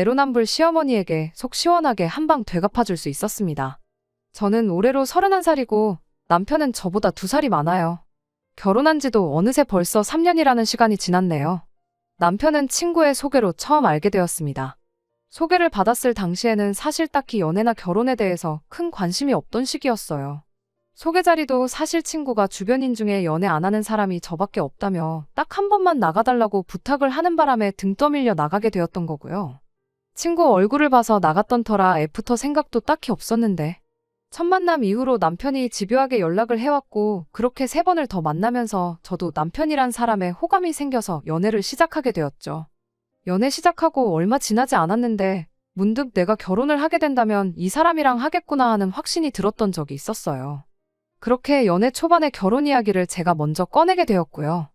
내로남불 시어머니에게 속 시원하게 한 방 되갚아줄 수 있었습니다. 저는 올해로 31살이고 남편은 저보다 2살이 많아요. 결혼한 지도 어느새 벌써 3년이라는 시간이 지났네요. 남편은 친구의 소개로 처음 알게 되었습니다. 소개를 받았을 당시에는 사실 딱히 연애나 결혼에 대해서 큰 관심이 없던 시기였어요. 소개 자리도 사실 친구가 주변인 중에 연애 안 하는 사람이 저밖에 없다며 딱 한 번만 나가달라고 부탁을 하는 바람에 등 떠밀려 나가게 되었던 거고요. 친구 얼굴을 봐서 나갔던 터라 애프터 생각도 딱히 없었는데 첫 만남 이후로 남편이 집요하게 연락을 해왔고 그렇게 3번을 더 만나면서 저도 남편이란 사람에 호감이 생겨서 연애를 시작하게 되었죠. 연애 시작하고 얼마 지나지 않았는데 문득 내가 결혼을 하게 된다면 이 사람이랑 하겠구나 하는 확신이 들었던 적이 있었어요. 그렇게 연애 초반에 결혼 이야기를 제가 먼저 꺼내게 되었고요.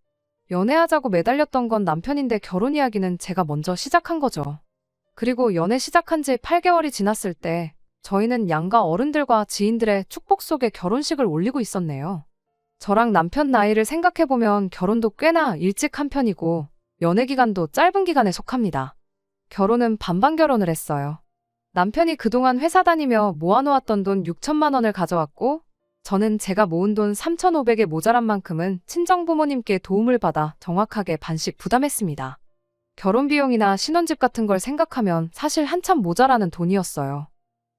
연애하자고 매달렸던 건 남편인데 결혼 이야기는 제가 먼저 시작한 거죠. 그리고 연애 시작한 지 8개월이 지났을 때 저희는 양가 어른들과 지인들의 축복 속에 결혼식을 올리고 있었네요. 저랑 남편 나이를 생각해보면 결혼도 꽤나 일찍 한 편이고 연애 기간도 짧은 기간에 속합니다. 결혼은 반반 결혼을 했어요. 남편이 그동안 회사 다니며 모아놓았던 돈 6천만 원을 가져왔고 저는 제가 모은 돈 3,500에 모자란 만큼은 친정부모님께 도움을 받아 정확하게 반씩 부담했습니다. 결혼 비용이나 신혼집 같은 걸 생각하면 사실 한참 모자라는 돈이었어요.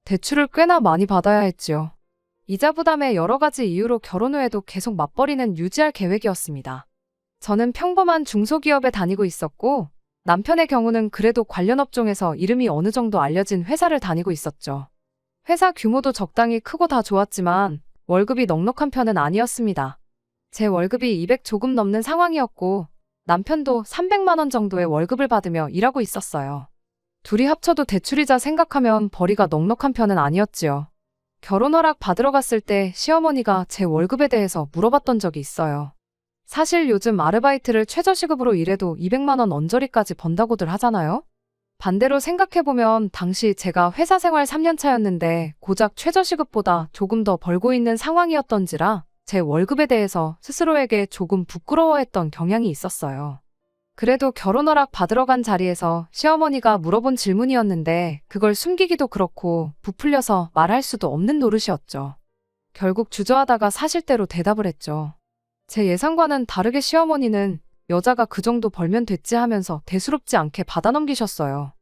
대출을 꽤나 많이 받아야 했지요. 이자 부담에 여러 가지 이유로 결혼 후에도 계속 맞벌이는 유지할 계획이었습니다. 저는 평범한 중소기업에 다니고 있었고 남편의 경우는 그래도 관련 업종에서 이름이 어느 정도 알려진 회사를 다니고 있었죠. 회사 규모도 적당히 크고 다 좋았지만 월급이 넉넉한 편은 아니었습니다. 제 월급이 200 조금 넘는 상황이었고 남편도 300만 원 정도의 월급을 받으며 일하고 있었어요. 둘이 합쳐도 대출이자 생각하면 벌이가 넉넉한 편은 아니었지요. 결혼 허락 받으러 갔을 때 시어머니가 제 월급에 대해서 물어봤던 적이 있어요. 사실 요즘 아르바이트를 최저시급으로 일해도 200만 원 언저리까지 번다고들 하잖아요? 반대로 생각해보면 당시 제가 회사 생활 3년 차였는데 고작 최저시급보다 조금 더 벌고 있는 상황이었던지라 제 월급에 대해서 스스로에게 조금 부끄러워했던 경향이 있었어요. 그래도 결혼 허락 받으러 간 자리에서 시어머니가 물어본 질문이었는데 그걸 숨기기도 그렇고 부풀려서 말할 수도 없는 노릇이었죠. 결국 주저하다가 사실대로 대답을 했죠. 제 예상과는 다르게 시어머니는 여자가 그 정도 벌면 됐지 하면서 대수롭지 않게 받아넘기셨어요.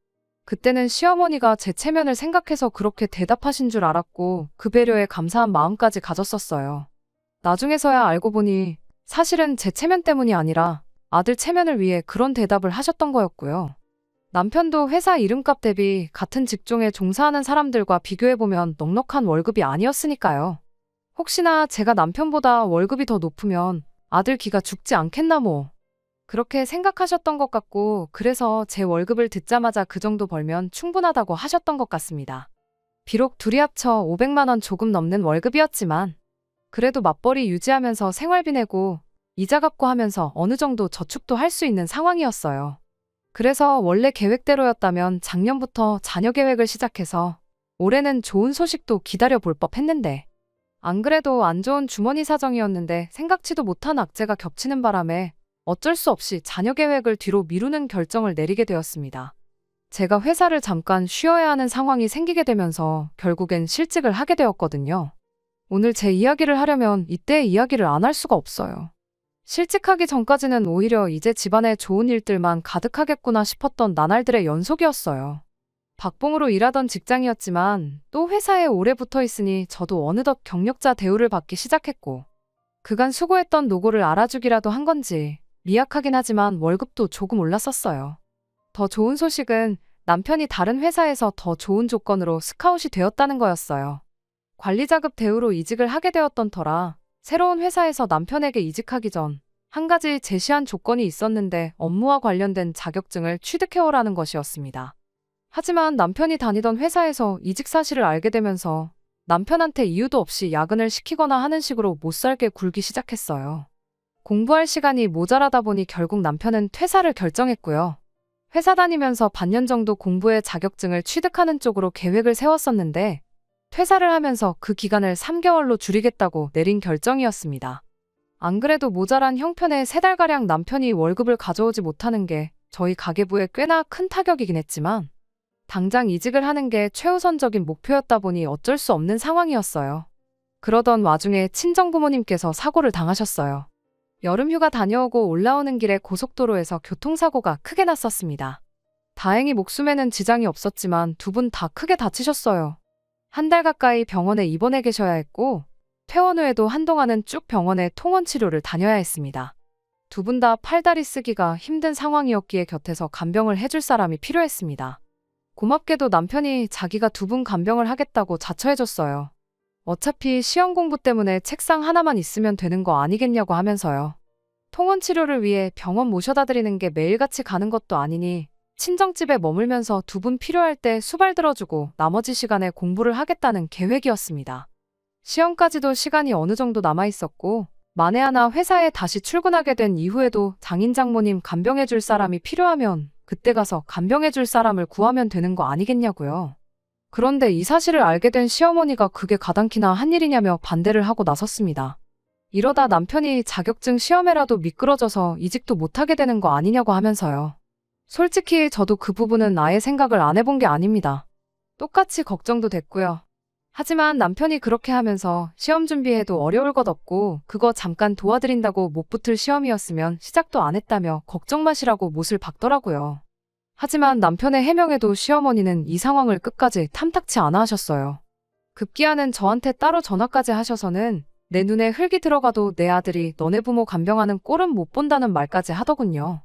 그때는 시어머니가 제 체면을 생각해서 그렇게 대답하신 줄 알았고 그 배려에 감사한 마음까지 가졌었어요. 나중에서야 알고 보니 사실은 제 체면 때문이 아니라 아들 체면을 위해 그런 대답을 하셨던 거였고요. 남편도 회사 이름값 대비 같은 직종에 종사하는 사람들과 비교해보면 넉넉한 월급이 아니었으니까요. 혹시나 제가 남편보다 월급이 더 높으면 아들 기가 죽지 않겠나 뭐. 그렇게 생각하셨던 것 같고 그래서 제 월급을 듣자마자 그 정도 벌면 충분하다고 하셨던 것 같습니다. 비록 둘이 합쳐 500만 원 조금 넘는 월급이었지만 그래도 맞벌이 유지하면서 생활비 내고 이자 갚고 하면서 어느 정도 저축도 할 수 있는 상황이었어요. 그래서 원래 계획대로였다면 작년부터 자녀 계획을 시작해서 올해는 좋은 소식도 기다려볼 법했는데 안 그래도 안 좋은 주머니 사정이었는데 생각지도 못한 악재가 겹치는 바람에 어쩔 수 없이 자녀 계획을 뒤로 미루는 결정을 내리게 되었습니다. 제가 회사를 잠깐 쉬어야 하는 상황이 생기게 되면서 결국엔 실직을 하게 되었거든요. 오늘 제 이야기를 하려면 이때의 이야기를 안 할 수가 없어요. 실직하기 전까지는 오히려 이제 집안에 좋은 일들만 가득하겠구나 싶었던 나날들의 연속이었어요. 박봉으로 일하던 직장이었지만 또 회사에 오래 붙어 있으니 저도 어느덧 경력자 대우를 받기 시작했고 그간 수고했던 노고를 알아주기라도 한 건지 미약하긴 하지만 월급도 조금 올랐었어요. 더 좋은 소식은 남편이 다른 회사에서 더 좋은 조건으로 스카웃이 되었다는 거였어요. 관리자급 대우로 이직을 하게 되었던 터라 새로운 회사에서 남편에게 이직하기 전 한 가지 제시한 조건이 있었는데 업무와 관련된 자격증을 취득해오라는 것이었습니다. 하지만 남편이 다니던 회사에서 이직 사실을 알게 되면서 남편한테 이유도 없이 야근을 시키거나 하는 식으로 못살게 굴기 시작했어요. 공부할 시간이 모자라다 보니 결국 남편은 퇴사를 결정했고요. 회사 다니면서 반년 정도 공부해 자격증을 취득하는 쪽으로 계획을 세웠었는데 퇴사를 하면서 그 기간을 3개월로 줄이겠다고 내린 결정이었습니다. 안 그래도 모자란 형편에 3달가량 남편이 월급을 가져오지 못하는 게 저희 가계부에 꽤나 큰 타격이긴 했지만 당장 이직을 하는 게 최우선적인 목표였다 보니 어쩔 수 없는 상황이었어요. 그러던 와중에 친정부모님께서 사고를 당하셨어요. 여름휴가 다녀오고 올라오는 길에 고속도로에서 교통사고가 크게 났었습니다. 다행히 목숨에는 지장이 없었지만 두 분 다 크게 다치셨어요. 한 달 가까이 병원에 입원해 계셔야 했고 퇴원 후에도 한동안은 쭉 병원에 통원 치료를 다녀야 했습니다. 두 분 다 팔다리 쓰기가 힘든 상황이었기에 곁에서 간병을 해줄 사람이 필요했습니다. 고맙게도 남편이 자기가 두 분 간병을 하겠다고 자처해줬어요. 어차피 시험 공부 때문에 책상 하나만 있으면 되는 거 아니겠냐고 하면서요. 통원 치료를 위해 병원 모셔다 드리는 게 매일같이 가는 것도 아니니 친정집에 머물면서 두 분 필요할 때 수발 들어주고 나머지 시간에 공부를 하겠다는 계획이었습니다. 시험까지도 시간이 어느 정도 남아 있었고 만에 하나 회사에 다시 출근하게 된 이후에도 장인 장모님 간병해줄 사람이 필요하면 그때 가서 간병해줄 사람을 구하면 되는 거 아니겠냐고요. 그런데 이 사실을 알게 된 시어머니가 그게 가당키나 한 일이냐며 반대를 하고 나섰습니다. 이러다 남편이 자격증 시험에라도 미끄러져서 이직도 못하게 되는 거 아니냐고 하면서요. 솔직히 저도 그 부분은 아예 생각을 안 해본 게 아닙니다. 똑같이 걱정도 됐고요. 하지만 남편이 그렇게 하면서 시험 준비해도 어려울 것 없고 그거 잠깐 도와드린다고 못 붙을 시험이었으면 시작도 안 했다며 걱정 마시라고 못을 박더라고요. 하지만 남편의 해명에도 시어머니는 이 상황을 끝까지 탐탁치 않아 하셨어요. 급기야는 저한테 따로 전화까지 하셔서는 내 눈에 흙이 들어가도 내 아들이 너네 부모 간병하는 꼴은 못 본다는 말까지 하더군요.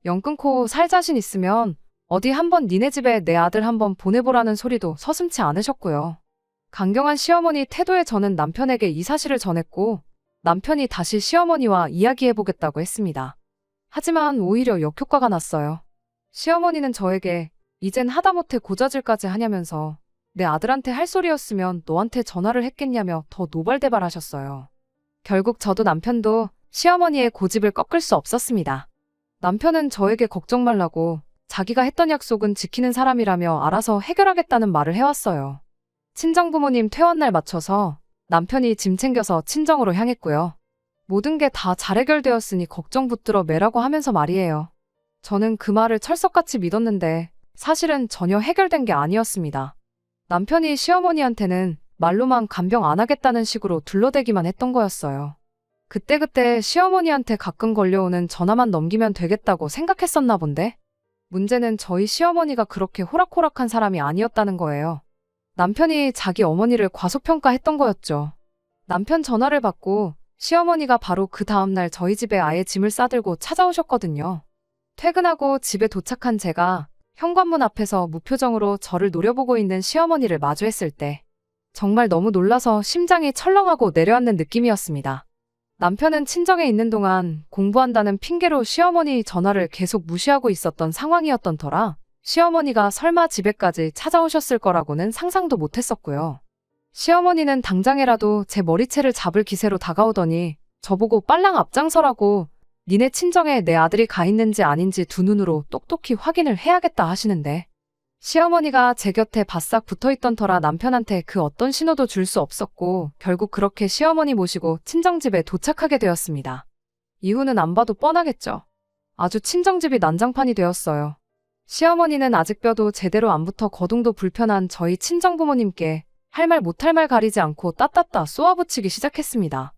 영 끊고 살 자신 있으면 어디 한번 니네 집에 내 아들 한번 보내보라는 소리도 서슴지 않으셨고요. 강경한 시어머니 태도에 저는 남편에게 이 사실을 전했고 남편이 다시 시어머니와 이야기해보겠다고 했습니다. 하지만 오히려 역효과가 났어요. 시어머니는 저에게 이젠 하다못해 고자질까지 하냐면서 내 아들한테 할 소리였으면 너한테 전화를 했겠냐며 더 노발대발하셨어요. 결국 저도 남편도 시어머니의 고집을 꺾을 수 없었습니다. 남편은 저에게 걱정 말라고 자기가 했던 약속은 지키는 사람이라며 알아서 해결하겠다는 말을 해왔어요. 친정부모님 퇴원날 맞춰서 남편이 짐 챙겨서 친정으로 향했고요. 모든 게 다 잘 해결되었으니 걱정 붙들어 매라고 하면서 말이에요. 저는 그 말을 철석같이 믿었는데 사실은 전혀 해결된 게 아니었습니다. 남편이 시어머니한테는 말로만 간병 안 하겠다는 식으로 둘러대기만 했던 거였어요. 그때그때 시어머니한테 가끔 걸려오는 전화만 넘기면 되겠다고 생각했었나 본데? 문제는 저희 시어머니가 그렇게 호락호락한 사람이 아니었다는 거예요. 남편이 자기 어머니를 과소평가했던 거였죠. 남편 전화를 받고 시어머니가 바로 그 다음날 저희 집에 아예 짐을 싸들고 찾아오셨거든요. 퇴근하고 집에 도착한 제가 현관문 앞에서 무표정으로 저를 노려보고 있는 시어머니를 마주했을 때 정말 너무 놀라서 심장이 철렁하고 내려앉는 느낌이었습니다. 남편은 친정에 있는 동안 공부한다는 핑계로 시어머니 전화를 계속 무시하고 있었던 상황이었던 터라 시어머니가 설마 집에까지 찾아오셨을 거라고는 상상도 못했었고요. 시어머니는 당장에라도 제 머리채를 잡을 기세로 다가오더니 저보고 빨랑 앞장서라고 니네 친정에 내 아들이 가 있는지 아닌지 두 눈으로 똑똑히 확인을 해야겠다 하시는데 시어머니가 제 곁에 바싹 붙어있던 터라 남편한테 그 어떤 신호도 줄 수 없었고 결국 그렇게 시어머니 모시고 친정집에 도착하게 되었습니다. 이유는 안 봐도 뻔하겠죠. 아주 친정집이 난장판이 되었어요. 시어머니는 아직 뼈도 제대로 안 붙어 거동도 불편한 저희 친정부모님께 할 말 못할 말 가리지 않고 따따따 쏘아붙이기 시작했습니다.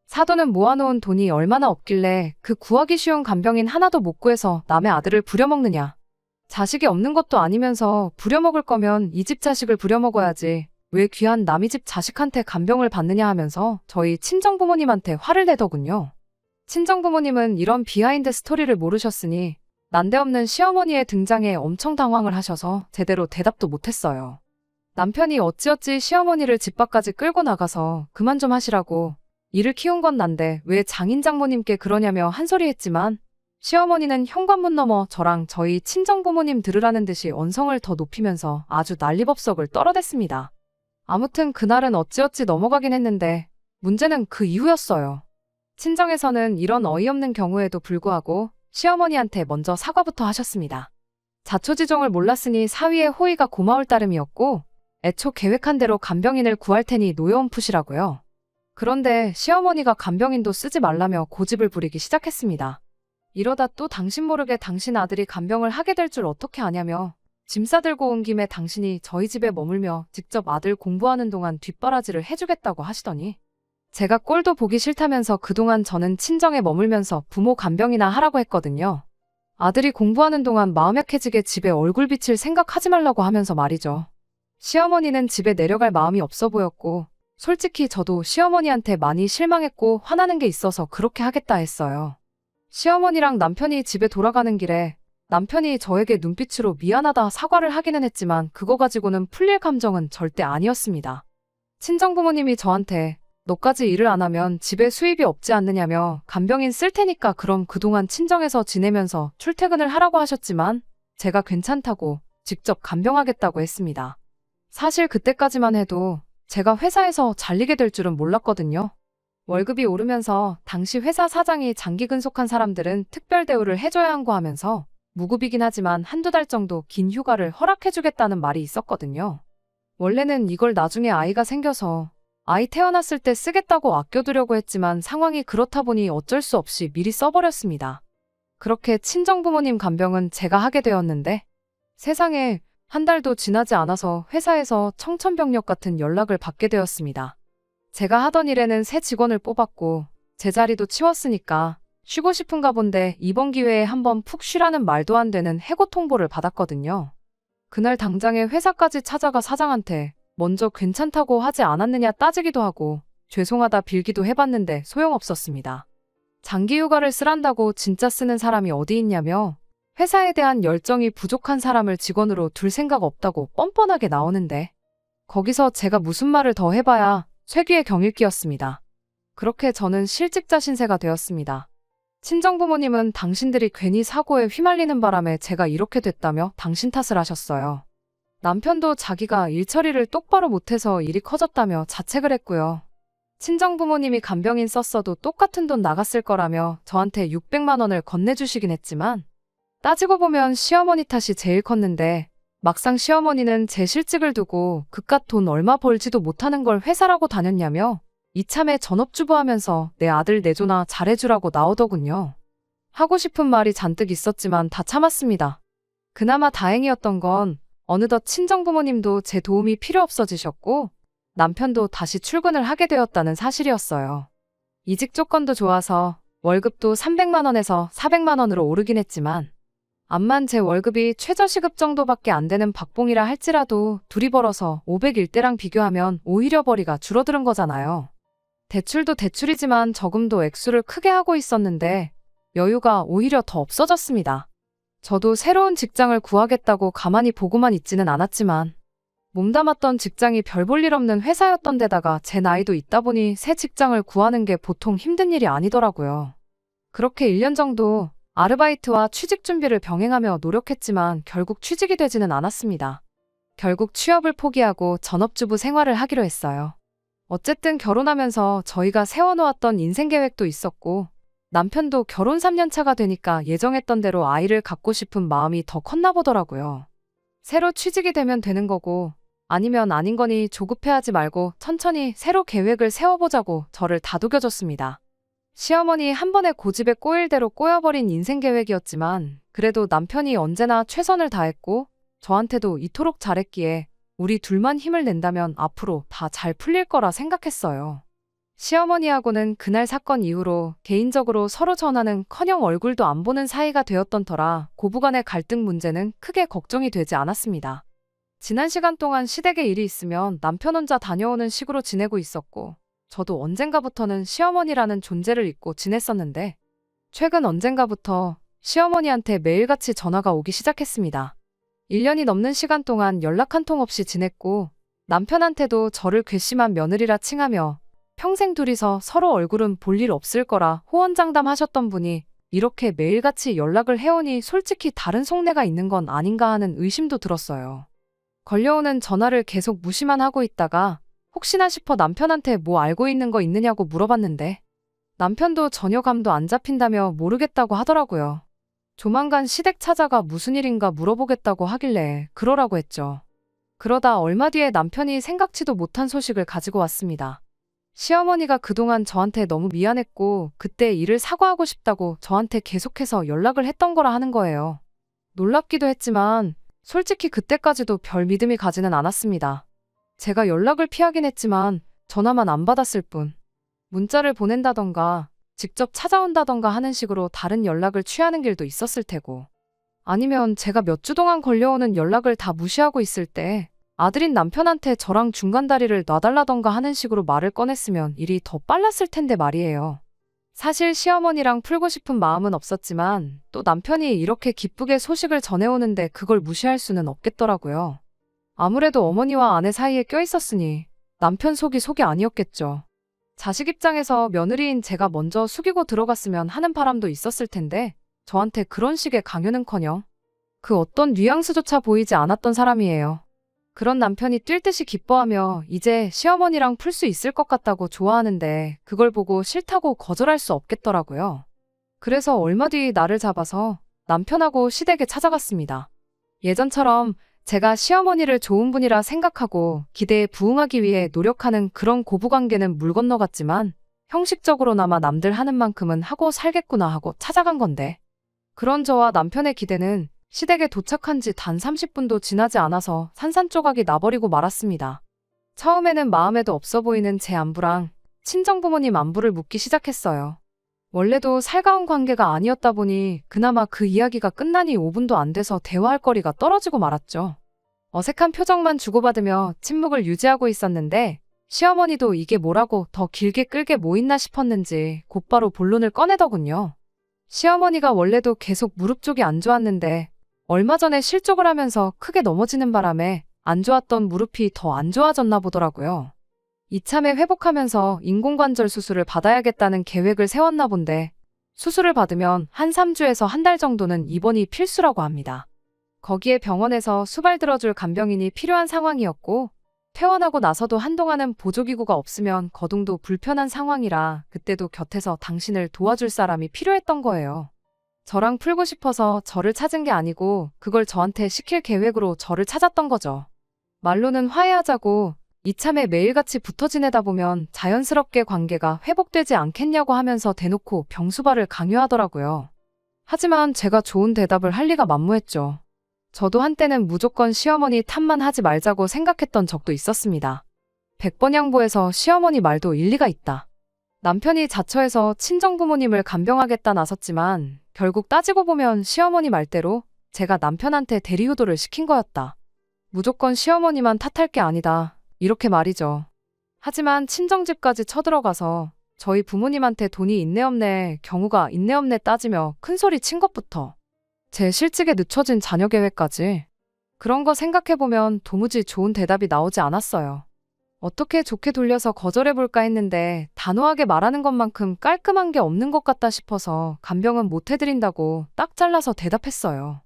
사돈은 모아놓은 돈이 얼마나 없길래 그 구하기 쉬운 간병인 하나도 못 구해서 남의 아들을 부려먹느냐. 자식이 없는 것도 아니면서 부려먹을 거면 이 집 자식을 부려먹어야지 왜 귀한 남의 집 자식한테 간병을 받느냐 하면서 저희 친정부모님한테 화를 내더군요. 친정부모님은 이런 비하인드 스토리를 모르셨으니 난데없는 시어머니의 등장에 엄청 당황을 하셔서 제대로 대답도 못했어요. 남편이 어찌어찌 시어머니를 집 밖까지 끌고 나가서 그만 좀 하시라고 이를 키운 건 난데 왜 장인 장모님께 그러냐며 한 소리 했지만 시어머니는 현관문 너머 저랑 저희 친정부모님 들으라는 듯이 언성을 더 높이면서 아주 난리법석을 떨어댔습니다. 아무튼 그날은 어찌어찌 넘어가긴 했는데 문제는 그 이후였어요. 친정에서는 이런 어이없는 경우에도 불구하고 시어머니한테 먼저 사과부터 하셨습니다. 자초지종을 몰랐으니 사위의 호의가 고마울 따름이었고 애초 계획한 대로 간병인을 구할 테니 노여움 푸시라고요. 그런데 시어머니가 간병인도 쓰지 말라며 고집을 부리기 시작했습니다. 이러다 또 당신 모르게 당신 아들이 간병을 하게 될 줄 어떻게 아냐며 짐 싸들고 온 김에 당신이 저희 집에 머물며 직접 아들 공부하는 동안 뒷바라지를 해주겠다고 하시더니 제가 꼴도 보기 싫다면서 그동안 저는 친정에 머물면서 부모 간병이나 하라고 했거든요. 아들이 공부하는 동안 마음 약해지게 집에 얼굴 비칠 생각하지 말라고 하면서 말이죠. 시어머니는 집에 내려갈 마음이 없어 보였고 솔직히 저도 시어머니한테 많이 실망했고 화나는 게 있어서 그렇게 하겠다 했어요. 시어머니랑 남편이 집에 돌아가는 길에 남편이 저에게 눈빛으로 미안하다 사과를 하기는 했지만 그거 가지고는 풀릴 감정은 절대 아니었습니다. 친정부모님이 저한테 너까지 일을 안 하면 집에 수입이 없지 않느냐며 간병인 쓸 테니까 그럼 그동안 친정에서 지내면서 출퇴근을 하라고 하셨지만 제가 괜찮다고 직접 간병하겠다고 했습니다. 사실 그때까지만 해도 제가 회사에서 잘리게 될 줄은 몰랐거든요. 월급이 오르면서 당시 회사 사장이 장기 근속한 사람들은 특별 대우를 해줘야 한고 하면서 무급이긴 하지만 한두 달 정도 긴 휴가를 허락해주겠다는 말이 있었거든요. 원래는 이걸 나중에 아이가 생겨서 아이 태어났을 때 쓰겠다고 아껴두려고 했지만 상황이 그렇다 보니 어쩔 수 없이 미리 써버렸습니다. 그렇게 친정부모님 간병은 제가 하게 되었는데 세상에 한 달도 지나지 않아서 회사에서 청천벽력 같은 연락을 받게 되었습니다. 제가 하던 일에는 새 직원을 뽑았고 제 자리도 치웠으니까 쉬고 싶은가 본데 이번 기회에 한번 푹 쉬라는 말도 안 되는 해고 통보를 받았거든요. 그날 당장에 회사까지 찾아가 사장한테 먼저 괜찮다고 하지 않았느냐 따지기도 하고 죄송하다 빌기도 해봤는데 소용없었습니다. 장기 휴가를 쓰란다고 진짜 쓰는 사람이 어디 있냐며 회사에 대한 열정이 부족한 사람을 직원으로 둘 생각 없다고 뻔뻔하게 나오는데 거기서 제가 무슨 말을 더 해봐야 쇠귀의 경읽기였습니다. 그렇게 저는 실직자 신세가 되었습니다. 친정부모님은 당신들이 괜히 사고에 휘말리는 바람에 제가 이렇게 됐다며 당신 탓을 하셨어요. 남편도 자기가 일 처리를 똑바로 못해서 일이 커졌다며 자책을 했고요. 친정부모님이 간병인 썼어도 똑같은 돈 나갔을 거라며 저한테 600만 원을 건네주시긴 했지만 따지고 보면 시어머니 탓이 제일 컸는데 막상 시어머니는 제 실직을 두고 그깟 돈 얼마 벌지도 못하는 걸 회사라고 다녔냐며 이참에 전업주부 하면서 내 아들 내조나 잘해주라고 나오더군요. 하고 싶은 말이 잔뜩 있었지만 다 참았습니다. 그나마 다행이었던 건 어느덧 친정부모님도 제 도움이 필요 없어지셨고 남편도 다시 출근을 하게 되었다는 사실이었어요. 이직 조건도 좋아서 월급도 300만 원에서 400만 원으로 오르긴 했지만 암만 제 월급이 최저시급 정도밖에 안 되는 박봉이라 할지라도 둘이 벌어서 501대랑 비교하면 오히려 벌이가 줄어드는 거잖아요. 대출도 대출이지만 저금도 액수를 크게 하고 있었는데 여유가 오히려 더 없어졌습니다. 저도 새로운 직장을 구하겠다고 가만히 보고만 있지는 않았지만 몸담았던 직장이 별 볼 일 없는 회사였던 데다가 제 나이도 있다 보니 새 직장을 구하는 게 보통 힘든 일이 아니더라고요. 그렇게 1년 정도 아르바이트와 취직 준비를 병행하며 노력했지만 결국 취직이 되지는 않았습니다. 결국 취업을 포기하고 전업주부 생활을 하기로 했어요. 어쨌든 결혼하면서 저희가 세워놓았던 인생 계획도 있었고 남편도 결혼 3년 차가 되니까 예정했던 대로 아이를 갖고 싶은 마음이 더 컸나 보더라고요. 새로 취직이 되면 되는 거고 아니면 아닌 거니 조급해하지 말고 천천히 새로 계획을 세워보자고 저를 다독여줬습니다. 시어머니 한 번에 고집에 꼬일 대로 꼬여버린 인생 계획이었지만 그래도 남편이 언제나 최선을 다했고 저한테도 이토록 잘했기에 우리 둘만 힘을 낸다면 앞으로 다 잘 풀릴 거라 생각했어요. 시어머니하고는 그날 사건 이후로 개인적으로 서로 전화는커녕 얼굴도 안 보는 사이가 되었던 터라 고부간의 갈등 문제는 크게 걱정이 되지 않았습니다. 지난 시간 동안 시댁에 일이 있으면 남편 혼자 다녀오는 식으로 지내고 있었고 저도 언젠가부터는 시어머니라는 존재를 잊고 지냈었는데 최근 언젠가부터 시어머니한테 매일같이 전화가 오기 시작했습니다. 1년이 넘는 시간 동안 연락 한 통 없이 지냈고 남편한테도 저를 괘씸한 며느리라 칭하며 평생 둘이서 서로 얼굴은 볼 일 없을 거라 호언장담하셨던 분이 이렇게 매일같이 연락을 해오니 솔직히 다른 속내가 있는 건 아닌가 하는 의심도 들었어요. 걸려오는 전화를 계속 무시만 하고 있다가 혹시나 싶어 남편한테 뭐 알고 있는 거 있느냐고 물어봤는데 남편도 전혀 감도 안 잡힌다며 모르겠다고 하더라고요. 조만간 시댁 찾아가 무슨 일인가 물어보겠다고 하길래 그러라고 했죠. 그러다 얼마 뒤에 남편이 생각지도 못한 소식을 가지고 왔습니다. 시어머니가 그동안 저한테 너무 미안했고 그때 일을 사과하고 싶다고 저한테 계속해서 연락을 했던 거라 하는 거예요. 놀랍기도 했지만 솔직히 그때까지도 별 믿음이 가지는 않았습니다. 제가 연락을 피하긴 했지만 전화만 안 받았을 뿐. 문자를 보낸다던가 직접 찾아온다던가 하는 식으로 다른 연락을 취하는 길도 있었을 테고. 아니면 제가 몇 주 동안 걸려오는 연락을 다 무시하고 있을 때 아들인 남편한테 저랑 중간다리를 놔달라던가 하는 식으로 말을 꺼냈으면 일이 더 빨랐을 텐데 말이에요. 사실 시어머니랑 풀고 싶은 마음은 없었지만 또 남편이 이렇게 기쁘게 소식을 전해오는데 그걸 무시할 수는 없겠더라고요. 아무래도 어머니와 아내 사이에 껴있었으니 남편 속이 아니었겠죠. 자식 입장에서 며느리인 제가 먼저 숙이고 들어갔으면 하는 바람도 있었을 텐데 저한테 그런 식의 강요는커녕 그 어떤 뉘앙스조차 보이지 않았던 사람이에요. 그런 남편이 뛸 듯이 기뻐하며 이제 시어머니랑 풀 수 있을 것 같다고 좋아하는데 그걸 보고 싫다고 거절할 수 없겠더라고요. 그래서 얼마 뒤 날을 잡아서 남편하고 시댁에 찾아갔습니다. 예전처럼 제가 시어머니를 좋은 분이라 생각하고 기대에 부응하기 위해 노력하는 그런 고부관계는 물 건너갔지만 형식적으로나마 남들 하는 만큼은 하고 살겠구나 하고 찾아간 건데 그런 저와 남편의 기대는 시댁에 도착한 지 단 30분도 지나지 않아서 산산조각이 나버리고 말았습니다. 처음에는 마음에도 없어 보이는 제 안부랑 친정부모님 안부를 묻기 시작했어요. 원래도 살가운 관계가 아니었다 보니 그나마 그 이야기가 끝나니 5분도 안 돼서 대화할 거리가 떨어지고 말았죠. 어색한 표정만 주고받으며 침묵을 유지하고 있었는데 시어머니도 이게 뭐라고 더 길게 끌게 뭐 있나 싶었는지 곧바로 본론을 꺼내더군요. 시어머니가 원래도 계속 무릎 쪽이 안 좋았는데 얼마 전에 실족을 하면서 크게 넘어지는 바람에 안 좋았던 무릎이 더 안 좋아졌나 보더라고요. 이참에 회복하면서 인공관절 수술을 받아야겠다는 계획을 세웠나 본데 수술을 받으면 한 3주에서 한 달 정도는 입원이 필수라고 합니다. 거기에 병원에서 수발 들어줄 간병인이 필요한 상황이었고 퇴원하고 나서도 한동안은 보조기구가 없으면 거동도 불편한 상황이라 그때도 곁에서 당신을 도와줄 사람이 필요했던 거예요. 저랑 풀고 싶어서 저를 찾은 게 아니고 그걸 저한테 시킬 계획으로 저를 찾았던 거죠. 말로는 화해하자고 이참에 매일같이 붙어 지내다 보면 자연스럽게 관계가 회복되지 않겠냐고 하면서 대놓고 병수발을 강요하더라고요. 하지만 제가 좋은 대답을 할 리가 만무했죠. 저도 한때는 무조건 시어머니 탓만 하지 말자고 생각했던 적도 있었습니다. 100번 양보해서 시어머니 말도 일리가 있다. 남편이 자처해서 친정부모님을 간병하겠다 나섰지만 결국 따지고 보면 시어머니 말대로 제가 남편한테 대리효도를 시킨 거였다. 무조건 시어머니만 탓할 게 아니다. 이렇게 말이죠. 하지만 친정집까지 쳐들어가서 저희 부모님한테 돈이 있네 없네 경우가 있네 없네 따지며 큰소리 친 것부터 제 실직에 늦춰진 자녀 계획까지 그런 거 생각해보면 도무지 좋은 대답이 나오지 않았어요. 어떻게 좋게 돌려서 거절해볼까 했는데 단호하게 말하는 것만큼 깔끔한 게 없는 것 같다 싶어서 간병은 못 해드린다고 딱 잘라서 대답했어요.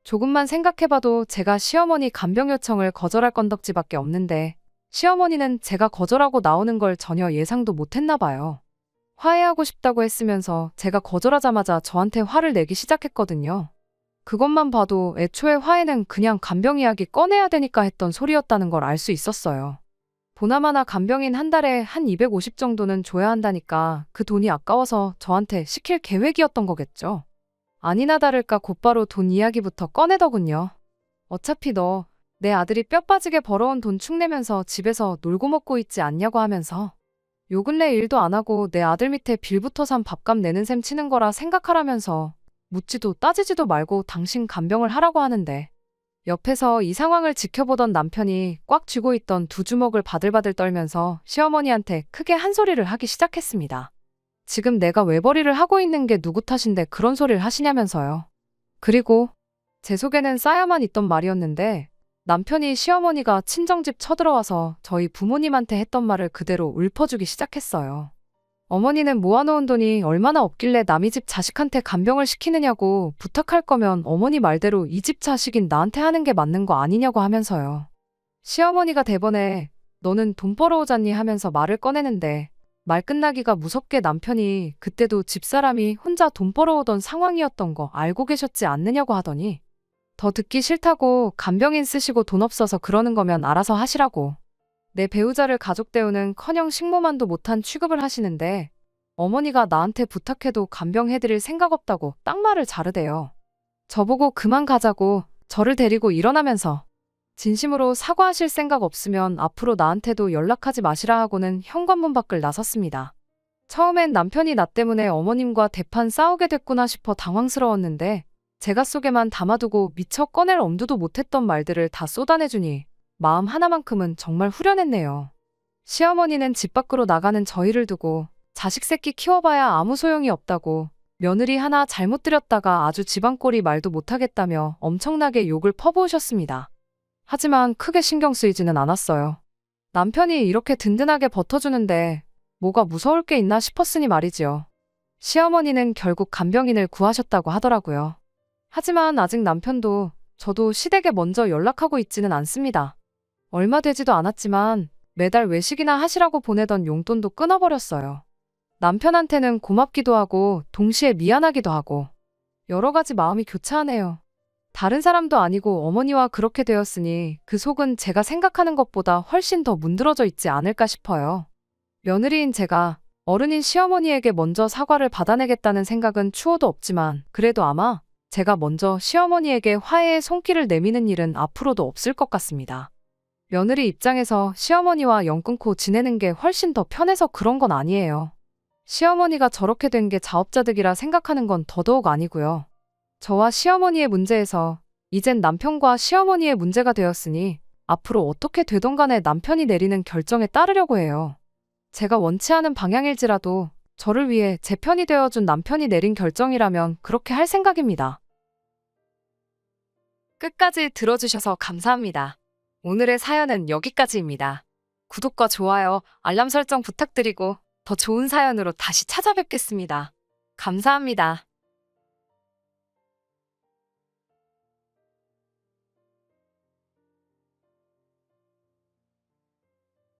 조금만 생각해봐도 제가 시어머니 간병 요청을 거절할 건덕지밖에 없는데 시어머니는 제가 거절하고 나오는 걸 전혀 예상도 못했나 봐요. 화해하고 싶다고 했으면서 제가 거절하자마자 저한테 화를 내기 시작했거든요. 그것만 봐도 애초에 화해는 그냥 간병 이야기 꺼내야 되니까 했던 소리였다는 걸 알 수 있었어요. 보나마나 간병인 한 달에 한 250 정도는 줘야 한다니까 그 돈이 아까워서 저한테 시킬 계획이었던 거겠죠. 아니나 다를까 곧바로 돈 이야기부터 꺼내더군요. 어차피 너 내 아들이 뼈 빠지게 벌어온 돈 축내면서 집에서 놀고 먹고 있지 않냐고 하면서 요 근래 일도 안 하고 내 아들 밑에 빌부터 산 밥값 내는 셈 치는 거라 생각하라면서 묻지도 따지지도 말고 당신 간병을 하라고 하는데 옆에서 이 상황을 지켜보던 남편이 꽉 쥐고 있던 두 주먹을 바들바들 떨면서 시어머니한테 크게 한 소리를 하기 시작했습니다. 지금 내가 외벌이를 하고 있는 게 누구 탓인데 그런 소리를 하시냐면서요. 그리고 제 속에는 쌓여만 있던 말이었는데 남편이 시어머니가 친정집 쳐들어와서 저희 부모님한테 했던 말을 그대로 읊어주기 시작했어요. 어머니는 모아놓은 돈이 얼마나 없길래 남의 집 자식한테 간병을 시키느냐고 부탁할 거면 어머니 말대로 이 집 자식인 나한테 하는 게 맞는 거 아니냐고 하면서요. 시어머니가 대번에 너는 돈 벌어오잖니 하면서 말을 꺼내는데 말 끝나기가 무섭게 남편이 그때도 집사람이 혼자 돈 벌어오던 상황이었던 거 알고 계셨지 않느냐고 하더니 더 듣기 싫다고 간병인 쓰시고 돈 없어서 그러는 거면 알아서 하시라고. 내 배우자를 가족 대우는커녕 식모만도 못한 취급을 하시는데 어머니가 나한테 부탁해도 간병해드릴 생각 없다고 딱 말을 자르대요. 저보고 그만 가자고 저를 데리고 일어나면서 진심으로 사과하실 생각 없으면 앞으로 나한테도 연락하지 마시라 하고는 현관문 밖을 나섰습니다. 처음엔 남편이 나 때문에 어머님과 대판 싸우게 됐구나 싶어 당황스러웠는데 제가 속에만 담아두고 미처 꺼낼 엄두도 못했던 말들을 다 쏟아내주니 마음 하나만큼은 정말 후련했네요. 시어머니는 집 밖으로 나가는 저희를 두고 자식 새끼 키워봐야 아무 소용이 없다고 며느리 하나 잘못 들였다가 아주 집안꼴이 말도 못하겠다며 엄청나게 욕을 퍼부으셨습니다. 하지만 크게 신경 쓰이지는 않았어요. 남편이 이렇게 든든하게 버텨주는데 뭐가 무서울 게 있나 싶었으니 말이지요. 시어머니는 결국 간병인을 구하셨다고 하더라고요. 하지만 아직 남편도 저도 시댁에 먼저 연락하고 있지는 않습니다. 얼마 되지도 않았지만 매달 외식이나 하시라고 보내던 용돈도 끊어버렸어요. 남편한테는 고맙기도 하고 동시에 미안하기도 하고 여러 가지 마음이 교차하네요. 다른 사람도 아니고 어머니와 그렇게 되었으니 그 속은 제가 생각하는 것보다 훨씬 더 문드러져 있지 않을까 싶어요. 며느리인 제가 어른인 시어머니에게 먼저 사과를 받아내겠다는 생각은 추호도 없지만 그래도 아마 제가 먼저 시어머니에게 화해의 손길을 내미는 일은 앞으로도 없을 것 같습니다. 며느리 입장에서 시어머니와 연 끊고 지내는 게 훨씬 더 편해서 그런 건 아니에요. 시어머니가 저렇게 된 게 자업자득이라 생각하는 건 더더욱 아니고요. 저와 시어머니의 문제에서 이젠 남편과 시어머니의 문제가 되었으니 앞으로 어떻게 되던 간에 남편이 내리는 결정에 따르려고 해요. 제가 원치 않은 방향일지라도 저를 위해 제 편이 되어준 남편이 내린 결정이라면 그렇게 할 생각입니다. 끝까지 들어주셔서 감사합니다. 오늘의 사연은 여기까지입니다. 구독과 좋아요, 알람 설정 부탁드리고 더 좋은 사연으로 다시 찾아뵙겠습니다. 감사합니다.